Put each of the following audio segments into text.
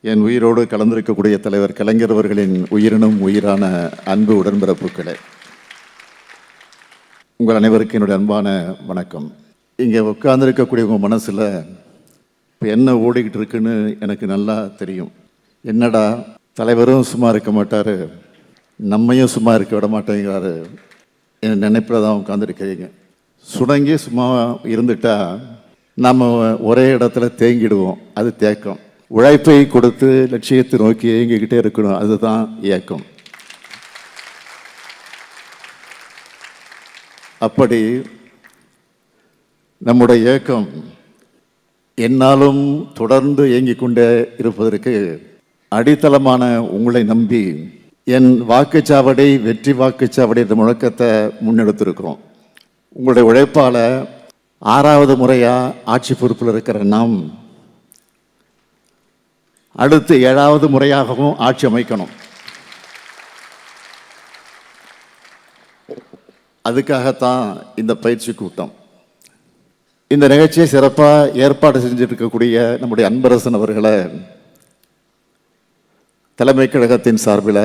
என் உயிரோடு கலந்திருக்கக்கூடிய தலைவர் கலைஞர் அவர்களின் உயிரினும் உயிரான அன்பு உடன்பிறப்புகளே, உங்கள் அனைவருக்கும் என்னுடைய அன்பான வணக்கம். இங்கே உட்கார்ந்துருக்கக்கூடிய உங்கள் மனசில் இப்போ என்ன ஓடிக்கிட்டு இருக்குன்னு எனக்கு நல்லா தெரியும். என்னடா தலைவரும் சும்மா இருக்க மாட்டார், நம்மையும் சும்மா இருக்க விட மாட்டேங்கிறாரு என் நினைப்பில் தான் உட்காந்துருக்கிறீங்க. சுணங்கி சும்மா இருந்துட்டா நம்ம ஒரே இடத்துல தேங்கிடுவோம். அது தேக்கம். உழைப்பை கொடுத்து லட்சியத்தை நோக்கி இயங்கிக்கிட்டே இருக்கணும். அதுதான் இயக்கம். அப்படி நம்முடைய இயக்கம் என்னாலும் தொடர்ந்து இயங்கிக் கொண்டே இருப்பதற்கு அடித்தளமான உங்களை நம்பி என் வாக்குச்சாவடி வெற்றி வாக்குச்சாவடி என்ற முழக்கத்தை முன்னெடுத்திருக்கிறோம். உங்களுடைய உழைப்பால் 6வது முறையாக ஆட்சி பொறுப்பில் இருக்கிற நாம் அடுத்து 7வது முறையாகவும் ஆட்சி அமைக்கணும். அதுக்காகத்தான் இந்த பயிற்சி கூட்டம். இந்த நிகழ்ச்சியை சிறப்பாக ஏற்பாடு செஞ்சிருக்கக்கூடிய நம்முடைய அன்பரசன் அவர்களை தலைமை கழகத்தின் சார்பில்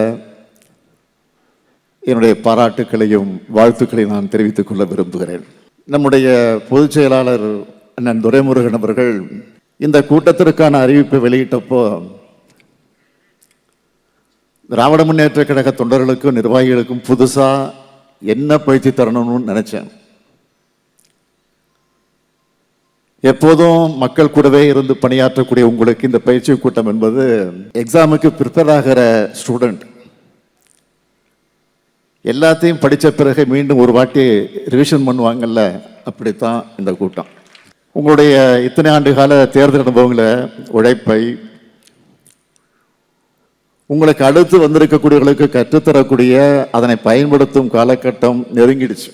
என்னுடைய பாராட்டுக்களையும் வாழ்த்துக்களையும் நான் தெரிவித்துக் கொள்ள விரும்புகிறேன். நம்முடைய பொதுச் செயலாளர் அண்ணன் துரைமுருகன் அவர்கள் இந்த கூட்டத்திற்கான அறிவிப்பை வெளியிட்டப்போ திராவிட முன்னேற்ற கழக தொண்டர்களுக்கும் நிர்வாகிகளுக்கும் புதுசாக என்ன பயிற்சி தரணும்னு நினைச்சேன். எப்போதும் மக்கள் கூடவே இருந்து பணியாற்றக்கூடிய உங்களுக்கு இந்த பயிற்சி கூட்டம் என்பது எக்ஸாமுக்கு ப்ரிப்பேர் ஆகிற ஸ்டூடெண்ட் எல்லாத்தையும் படித்த பிறகு மீண்டும் ஒரு வாட்டி ரிவிஷன் பண்ணுவாங்கல்ல, அப்படித்தான் இந்த கூட்டம். உங்களுடைய இத்தனை ஆண்டு கால தேர்தல் அனுபவங்களை, உழைப்பை, உங்களுக்கு அடுத்து வந்திருக்கக்கூடியவர்களுக்கு கற்றுத்தரக்கூடிய அதனை பயன்படுத்தும் காலகட்டம் நெருங்கிடுச்சு.